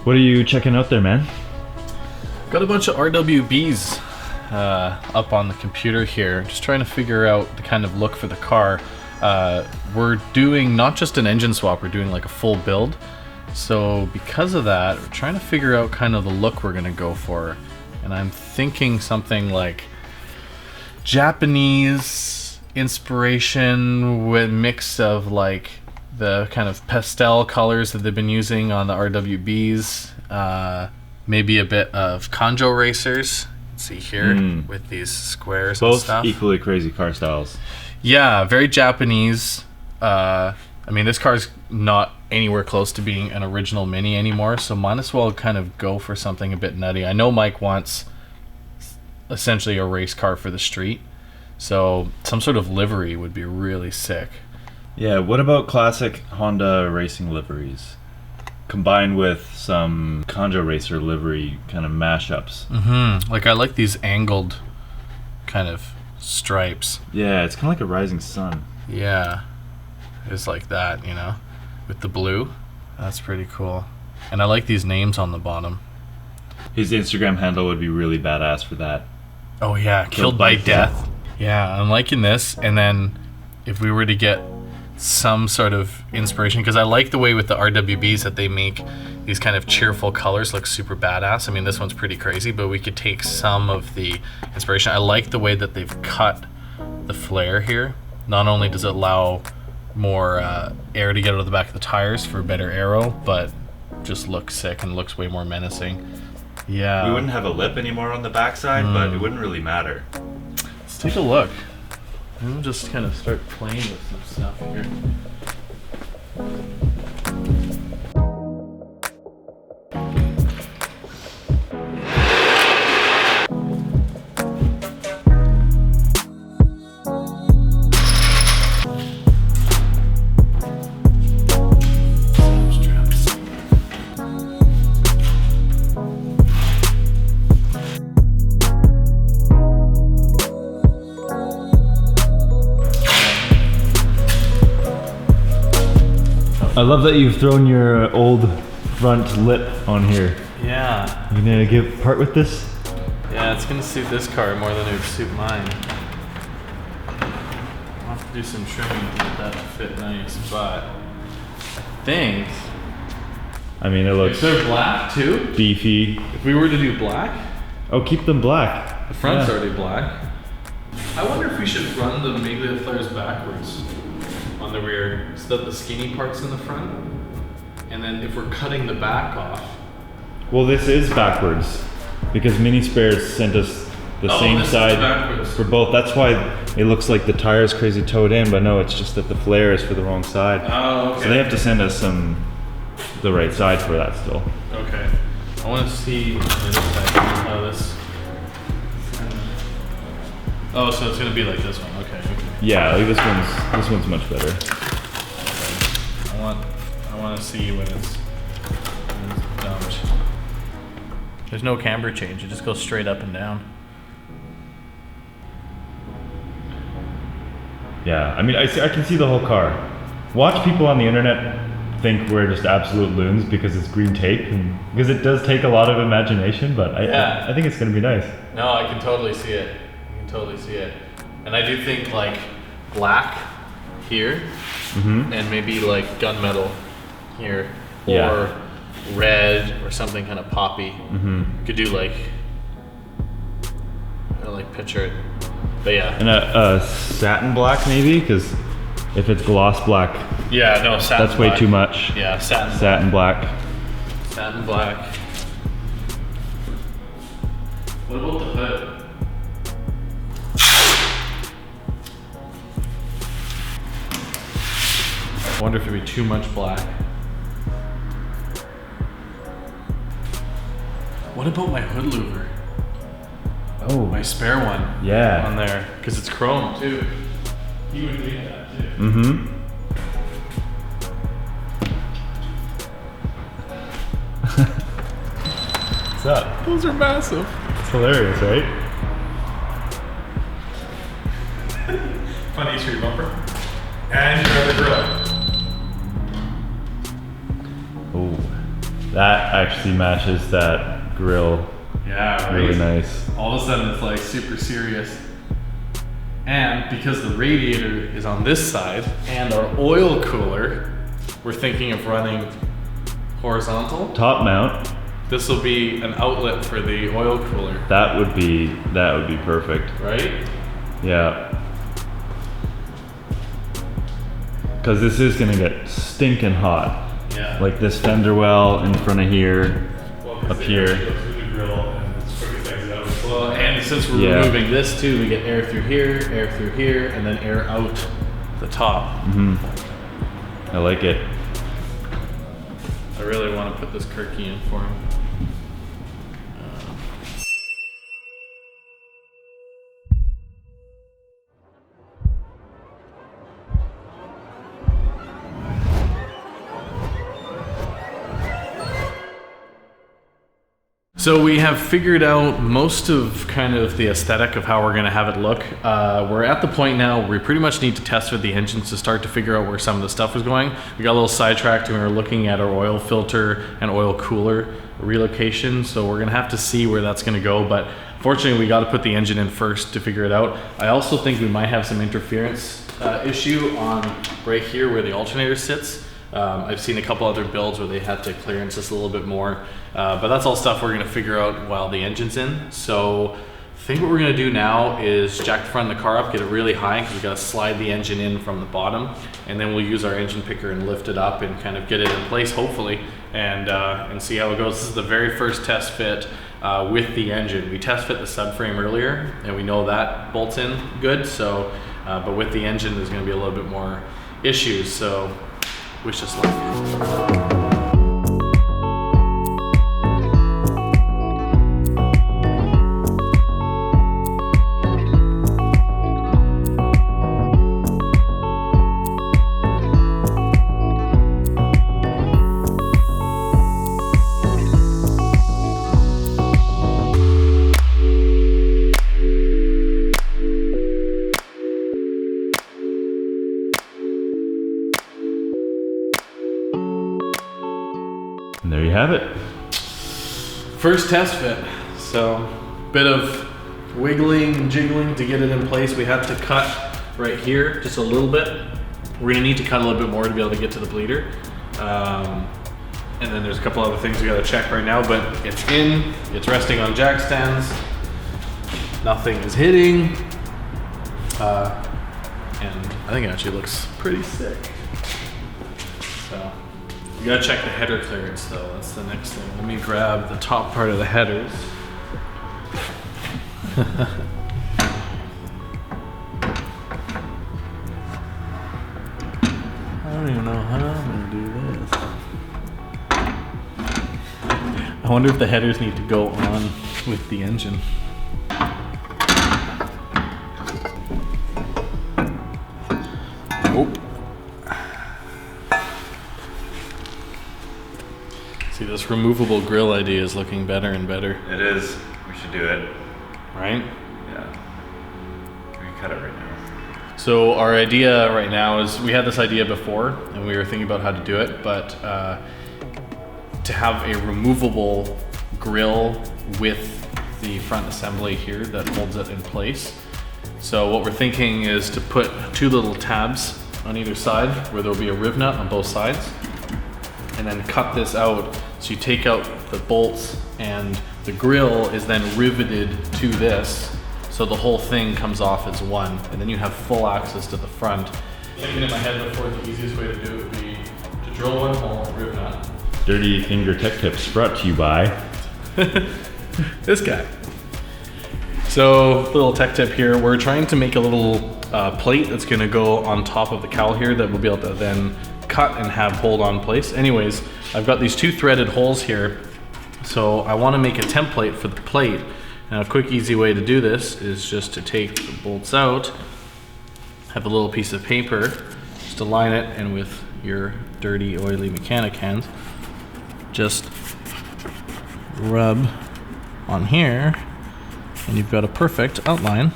What are you checking out there, man? Got a bunch of RWBs up on the computer here. Just trying to figure out the kind of look for the car. We're doing not just an engine swap, we're doing like a full build. So because of that, we're trying to figure out kind of the look we're gonna go for. And I'm thinking something like Japanese inspiration with mix of like the kind of pastel colors that they've been using on the RWBs. Maybe a bit of Conjo racers. Let's see here with these squares Both and stuff. equally crazy car styles. Yeah, very Japanese. I mean, this car's not anywhere close to being an original Mini anymore, so might as well kind of go for something a bit nutty. I know Mike wants essentially a race car for the street, so some sort of livery would be really sick. Yeah, what about classic Honda racing liveries? Combined with some Conjo Racer livery kind of mashups. Like, I like these angled kind of stripes. Yeah, it's kind of like a rising sun. Yeah, it's like that, you know, with the blue. That's pretty cool. And I like these names on the bottom. His Instagram handle would be really badass for that. Oh yeah, killed by death. Yeah, I'm liking this. And then if we were to get some sort of inspiration, because I like the way with the RWBs that they make these kind of cheerful colors look super badass. I mean, this one's pretty crazy, but we could take some of the inspiration. I like the way that they've cut the flare here. Not only does it allow more air to get out of the back of the tires for better aero, but just looks sick and looks way more menacing. Yeah. We wouldn't have a lip anymore on the backside, but it wouldn't really matter. Let's take a look. We'll just kind of start playing with some stuff here. I love that you've thrown your old front lip on here. Yeah. You gonna give part with this? Yeah, it's gonna suit this car more than it would suit mine. I'll have to do some trimming to get that to fit nice, but I think... I mean, it looks... Is there black too? beefy. If we were to do black? Oh, keep them black. The front's already black. I wonder if we should run the maglia flares backwards on the rear so that the skinny part's in the front. And then if we're cutting the back off... Well, this is backwards because Mini Spares sent us the same side for both. That's why it looks like the tire's crazy towed in, but no, it's just that the flare is for the wrong side. Oh, okay. So they have to send us the right side for that still. Okay. I want to see how this... Oh, so it's gonna be like this one. Okay. Yeah, like this one's much better. Okay. I want to see when it's dumped. There's no camber change. It just goes straight up and down. Yeah, I mean, I can see the whole car. Watch people on the internet think we're just absolute loons because it's green tape, and because it does take a lot of imagination, but I think it's gonna be nice. No, I can totally see it. Totally see it. And I do think like black here and maybe like gunmetal here or red or something kind of poppy. Could do like, I don't like picture it, but yeah. And a satin black maybe, because if it's gloss black, yeah, no, satin that's black. way too much. Yeah, satin black. Satin black. What about the hood? I wonder if it'd be too much black. What about my hood louver? Oh, My spare one. Yeah. On there, because it's chrome too. You would do that too. What's up? Those are massive. It's hilarious, right? Funny street bumper. And you have the grill. Oh. That actually matches that grill. Yeah, right? Really nice. All of a sudden it's like super serious. And because the radiator is on this side and our oil cooler, we're thinking of running horizontal. Top mount. This will be an outlet for the oil cooler. That would be perfect. Right? Yeah. Because this is gonna get stinking hot. Yeah. Like this fender well in front of here, up here. Well, and since we're removing this too, we get air through here, and then air out the top. I like it. I really want to put this Kirky in for him. So we have figured out most of kind of the aesthetic of how we're going to have it look. We're at the point now where we pretty much need to test with the engines to start to figure out where some of the stuff is going. We got a little sidetracked and we were looking at our oil filter and oil cooler relocation. So we're going to have to see where that's going to go. But fortunately, we got to put the engine in first to figure it out. I also think we might have some interference issue on right here where the alternator sits. I've seen a couple other builds where they had to clearance this a little bit more, but that's all stuff we're gonna figure out while the engine's in. So I think what we're gonna do now is jack the front of the car up, get it really high, because we gotta slide the engine in from the bottom, and then we'll use our engine picker and lift it up and kind of get it in place, hopefully, and see how it goes. This is the very first test fit with the engine. We test fit the subframe earlier, and we know that bolts in good, so, but with the engine, there's gonna be a little bit more issues, so wish us luck. And there you have it. First test fit. So, bit of wiggling and jiggling to get it in place. We had to cut right here just a little bit. We're gonna need to cut a little bit more to be able to get to the bleeder. And then there's a couple other things we gotta check right now, but it's in, it's resting on jack stands. Nothing is hitting. And I think it actually looks pretty sick. So. You gotta check the header clearance though, that's the next thing. Let me grab the top part of the headers. I don't even know how I'm gonna do this. I wonder if the headers need to go on with the engine. Nope. See, this removable grill idea is looking better and better. It is. We should do it. Right? Yeah. We can cut it right now. So our idea right now is, we had this idea before and we were thinking about how to do it, but to have a removable grill with the front assembly here that holds it in place. So what we're thinking is to put two little tabs on either side where there'll be a riv nut on both sides, and then cut this out so you take out the bolts and the grill is then riveted to this, so the whole thing comes off as one, and then you have full access to the front. Thinking in my head before, the easiest way to do it would be to drill one hole, riv nut. Dirty Finger Tech Tips brought to you by this guy. So, little tech tip here, we're trying to make a little plate that's gonna go on top of the cowl here that we'll be able to then cut and have hold on place. Anyways, I've got these two threaded holes here, so I want to make a template for the plate. Now a quick easy way to do this is just to take the bolts out, have a little piece of paper, just align it, and with your dirty oily mechanic hands, just rub on here, and you've got a perfect outline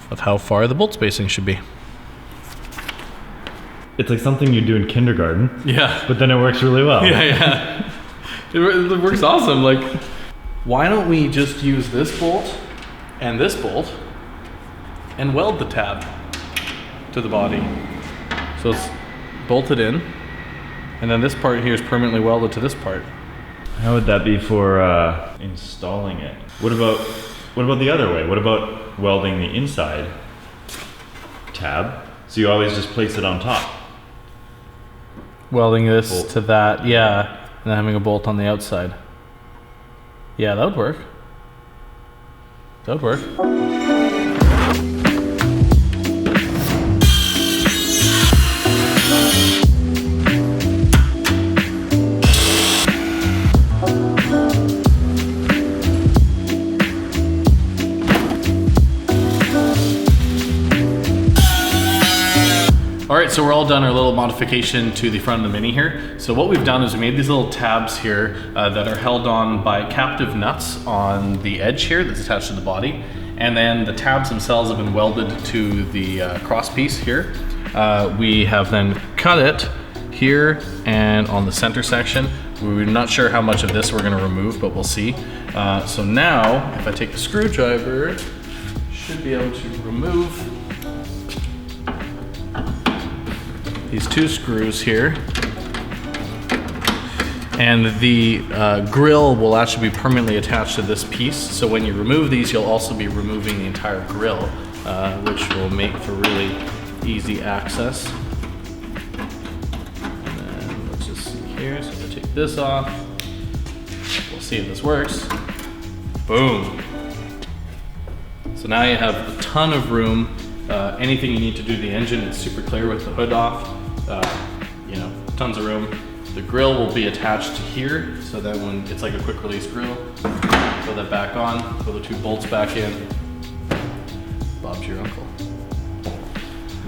of how far the bolt spacing should be. It's like something you do in kindergarten. Yeah. But then it works really well. Yeah, yeah. It works awesome. Like, why don't we just use this bolt and this bolt and weld the tab to the body? So it's bolted in, and then this part here is permanently welded to this part. How would that be for installing it? What about the other way? What about welding the inside tab? So you always just place it on top. Welding this bolt to that, yeah, and then having a bolt on the outside. Yeah, that would work. That would work. All right, so we're all done our little modification to the front of the Mini here. So what we've done is we made these little tabs here that are held on by captive nuts on the edge here that's attached to the body. And then the tabs themselves have been welded to the cross piece here. We have then cut it here and on the center section. We're not sure how much of this we're gonna remove, but we'll see. So now, if I take a screwdriver, should be able to remove these two screws here, and the grill will actually be permanently attached to this piece. So when you remove these, you'll also be removing the entire grill, which will make for really easy access. And then let's just see here. So I'm gonna take this off. We'll see if this works. Boom. So now you have a ton of room. Anything you need to do to the engine, it's super clear with the hood off. You know, tons of room. The grill will be attached to here, so that when it's like a quick release grill, throw that back on, throw the two bolts back in. Bob's your uncle.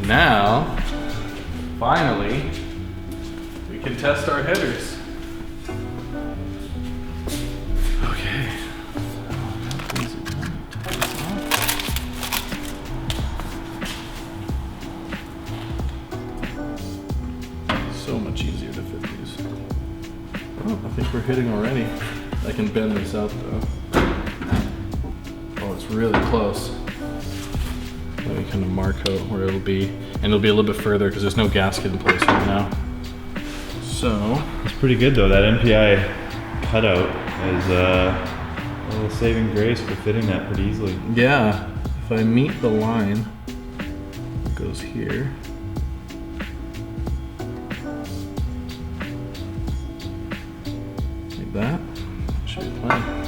Now, finally, we can test our headers. Okay. So much easier to fit these. Oh, I think we're hitting already. I can bend this out though. Oh, it's really close. Let me kind of mark out where it'll be, and it'll be a little bit further because there's no gasket in place right now. So it's pretty good though. That MPI cutout is a little saving grace for fitting that pretty easily. yeah, if I meet the line, it goes here. That should be fine.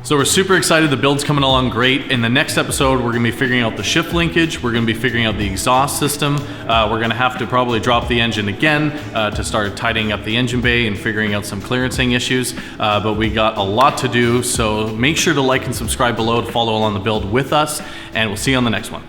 So we're super excited. The build's coming along great. In the next episode, we're gonna be figuring out the shift linkage. We're gonna be figuring out the exhaust system. We're gonna have to probably drop the engine again to start tidying up the engine bay and figuring out some clearancing issues. But we got a lot to do. So make sure to like and subscribe below to follow along the build with us. And we'll see you on the next one.